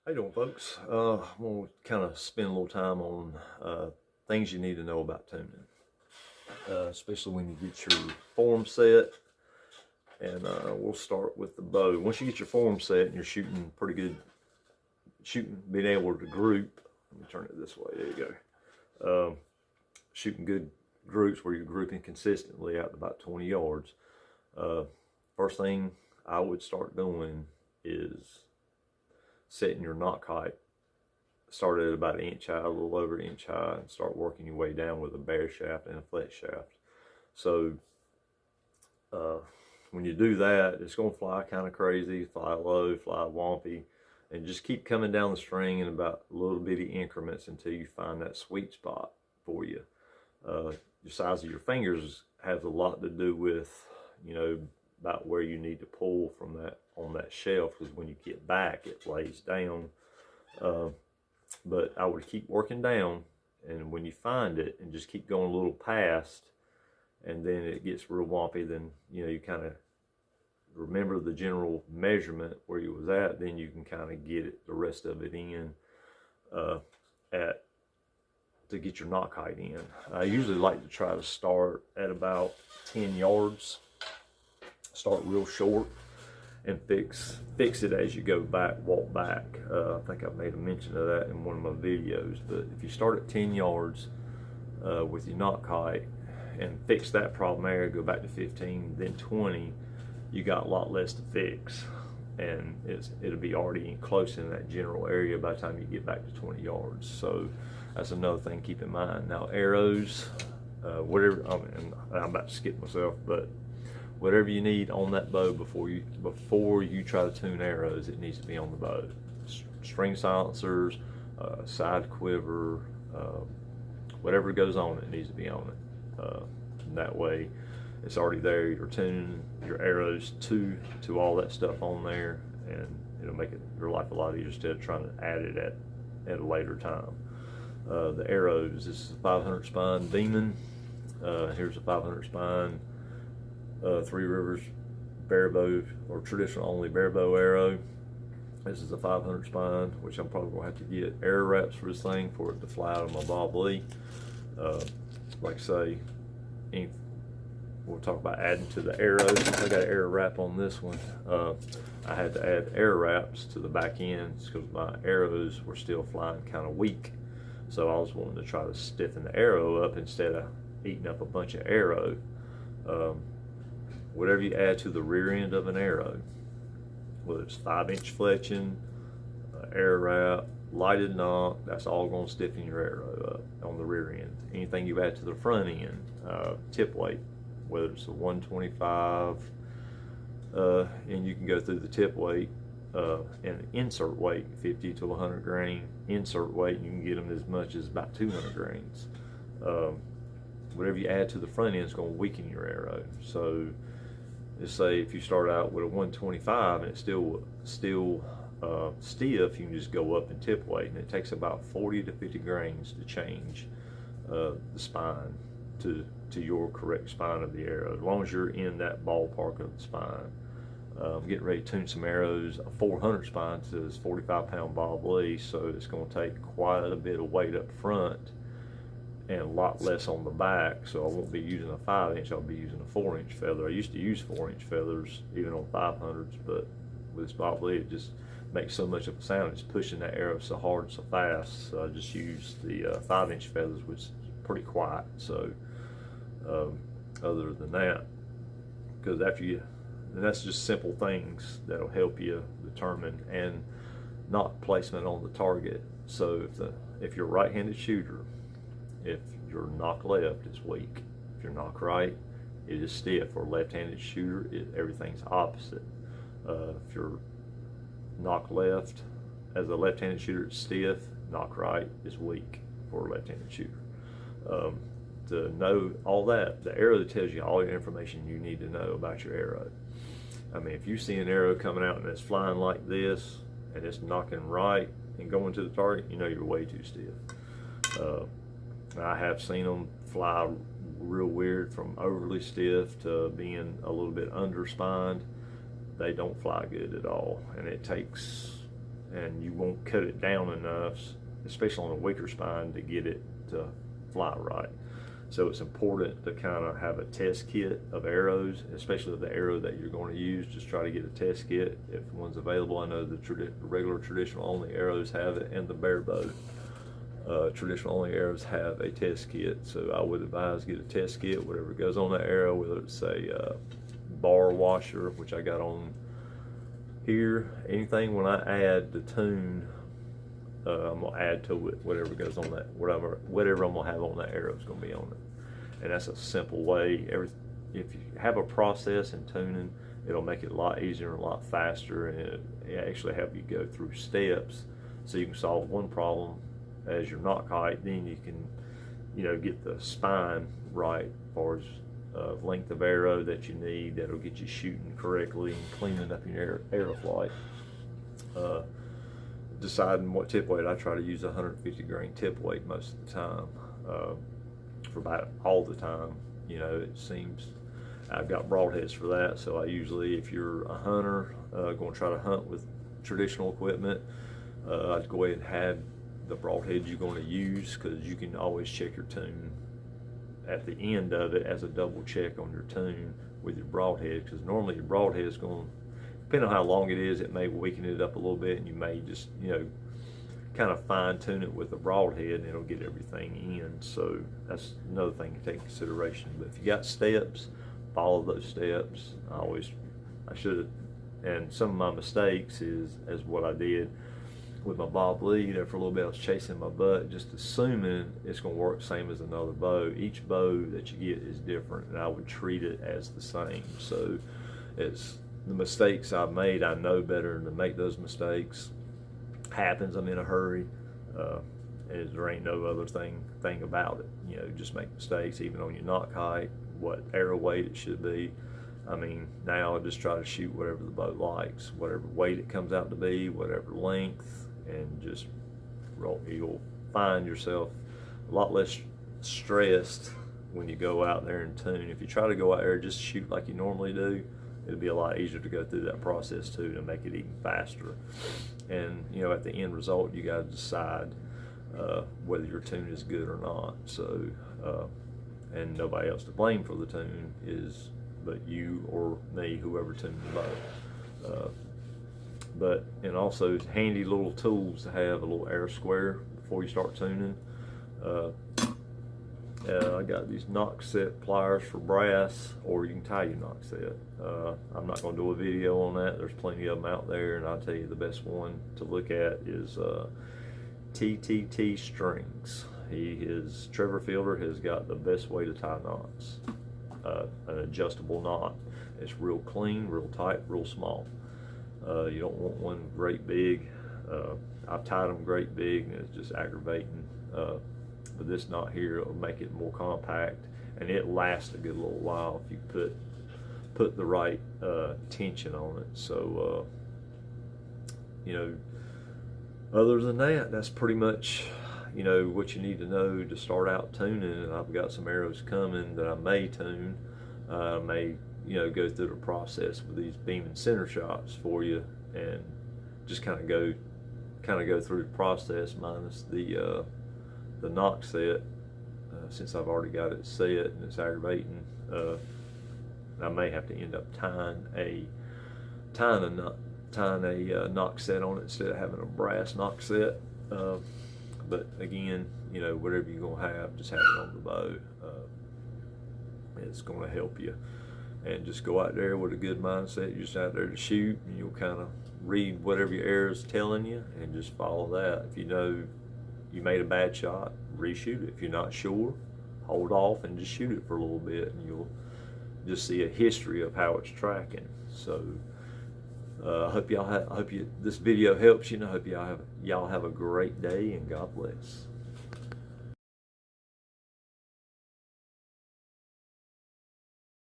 How you doing, folks? I'm going to kind of spend a little time on things you need to know about tuning, especially when you get your form set. And we'll start with the bow. Once you get your form set and you're shooting pretty good, being able to group. Let me turn it this way. There you go. Shooting good groups where you're grouping consistently out to about 20 yards. Uh, First thing I would start doing is setting your knock height. Start at about an inch high, a little over an inch high, and start working your way down with a bare shaft and a flat shaft. So uh, when you do that, it's going to fly kind of crazy, fly low, fly wompy, and just keep coming down the string in about little bitty increments until you find that sweet spot for you. The size of your fingers has a lot to do with, about where you need to pull from that on that shelf, because when you get back, it lays down. But I would keep working down, and when you find it, and just keep going a little past, and then it gets real wompy, then you kind of remember the general measurement where you was at, then you can kind of get it, the rest of it in at to get your knock height in. I usually like to try to start at about 10 yards, start real short, and fix it as you go back, walk back. I think I've made a mention of that in one of my videos, but if you start at 10 yards with your knock height and fix that problem area, go back to 15, then 20, you got a lot less to fix, and it'll be already close in that general area by the time you get back to 20 yards. So that's another thing to keep in mind. Now arrows, whatever, I'm about to skip myself, but whatever you need on that bow before you try to tune arrows, it needs to be on the bow. String silencers, side quiver, whatever goes on it needs to be on it. And that way, it's already there. You're tuning your arrows to all that stuff on there, and it'll make your life a lot easier instead of trying to add it at a later time. The arrows. This is a 500 spine Demon. Here's a 500 spine. Three Rivers barebow or traditional only barebow arrow. This is a 500 spine, which I'm probably gonna have to get arrow wraps for this thing for it to fly out of my Bob Lee. Like I say, we'll talk about adding to the arrows. I got an arrow wrap on this one. I had to add arrow wraps to the back ends because my arrows were still flying kind of weak. So I was wanting to try to stiffen the arrow up instead of eating up a bunch of arrow. Whatever you add to the rear end of an arrow, whether it's 5-inch fletching, arrow wrap, lighted knock, that's all going to stiffen your arrow up on the rear end. Anything you add to the front end, tip weight, whether it's a 125, and you can go through the tip weight and insert weight, 50 to 100 grain insert weight, and you can get them as much as about 200 grains. Whatever you add to the front end is going to weaken your arrow. So let's say if you start out with a 125 and it's still stiff, you can just go up in tip weight, and it takes about 40 to 50 grains to change the spine to your correct spine of the arrow, as long as you're in that ballpark of the spine. I'm getting ready to tune some arrows. A 400 spine says 45-pound Bob Lee, so it's going to take quite a bit of weight up front and a lot less on the back. So I won't be using a 5-inch, I'll be using a 4-inch feather. I used to use 4-inch feathers even on 500s, but with this Bob Lee, it just makes so much of a sound. It's pushing that arrow so hard, so fast. So I just use the 5-inch feathers, which is pretty quiet. So other than that, because and that's just simple things that'll help you determine, and not placement on the target. So if you're a right-handed shooter, if your knock left is weak, if your knock right, it is stiff. Or left-handed shooter, everything's opposite. If your knock left as a left-handed shooter, it's stiff. Knock right is weak for a left-handed shooter. To know all that, the arrow tells you all your information you need to know about your arrow. I mean, if you see an arrow coming out and it's flying like this, and it's knocking right and going to the target, you know you're way too stiff. I have seen them fly real weird, from overly stiff to being a little bit underspined. They don't fly good at all, and it takes and you won't cut it down enough, especially on a weaker spine, to get it to fly right. So it's important to kind of have a test kit of arrows, especially the arrow that you're going to use. Just try to get a test kit if one's available. I know the regular traditional only arrows have it, and the bare bow traditional only arrows have a test kit. So I would advise get a test kit, whatever goes on that arrow, whether it's a bar washer, which I got on here. Anything when I add the tune, I'm gonna add to it whatever goes on that, whatever I'm gonna have on that arrow is gonna be on it. And that's a simple way. If you have a process in tuning, it'll make it a lot easier and a lot faster, and it actually help you go through steps so you can solve one problem as your knock height. Then you can, get the spine right as far as length of arrow that you need. That'll get you shooting correctly and cleaning up your arrow flight. Deciding what tip weight, I try to use 150 grain tip weight most of the time, for about all the time. It seems I've got broadheads for that, so I usually, if you're a hunter going to try to hunt with traditional equipment, I'd go ahead and have the broadhead you're going to use, because you can always check your tune at the end of it as a double check on your tune with your broadhead, because normally your broadhead is going to, depending on how long it is, it may weaken it up a little bit, and you may just, kind of fine tune it with the broadhead, and it'll get everything in. So that's another thing to take into consideration. But if you got steps, follow those steps. I should have, and some of my mistakes is what I did with my Bob Lee. There for a little bit I was chasing my butt, just assuming it's going to work the same as another bow. Each bow that you get is different, and I would treat it as the same. So it's the mistakes I've made, I know better than to make those mistakes. Happens, I'm in a hurry, and there ain't no other thing about it. Just make mistakes, even on your knock height, what arrow weight it should be. I mean, now I just try to shoot whatever the bow likes, whatever weight it comes out to be, whatever length, and just roll. You'll find yourself a lot less stressed when you go out there and tune. If you try to go out there and just shoot like you normally do, it'll be a lot easier to go through that process too, to make it even faster. And at the end result, you got to decide whether your tune is good or not. So, and nobody else to blame for the tune but you or me, whoever tuned the bow. And also handy little tools to have, a little air square before you start tuning. I got these knock set pliers for brass, or you can tie your knock set. I'm not going to do a video on that. There's plenty of them out there, and I'll tell you the best one to look at is TTT Strings. Trevor Fielder has got the best way to tie knots. An adjustable knot. It's real clean, real tight, real small. You don't want one great big. I've tied them great big, and it's just aggravating. But this knot here will make it more compact, and it lasts a good little while if you put the right tension on it. So other than that, that's pretty much what you need to know to start out tuning. And I've got some arrows coming that I may tune. I may go through the process with these beam and center shots for you, and just kind of go through the process minus the knock set, since I've already got it set and it's aggravating. I may have to end up tying a knock set on it instead of having a brass knock set. But again, whatever you're gonna have, just have it on the bow. It's gonna help you. And just go out there with a good mindset. You're just out there to shoot, and you'll kind of read whatever your arrow's telling you and just follow that. If you know you made a bad shot, reshoot it. If you're not sure, hold off and just shoot it for a little bit, and you'll just see a history of how it's tracking. So I hope this video helps you, and I hope y'all have a great day, and God bless.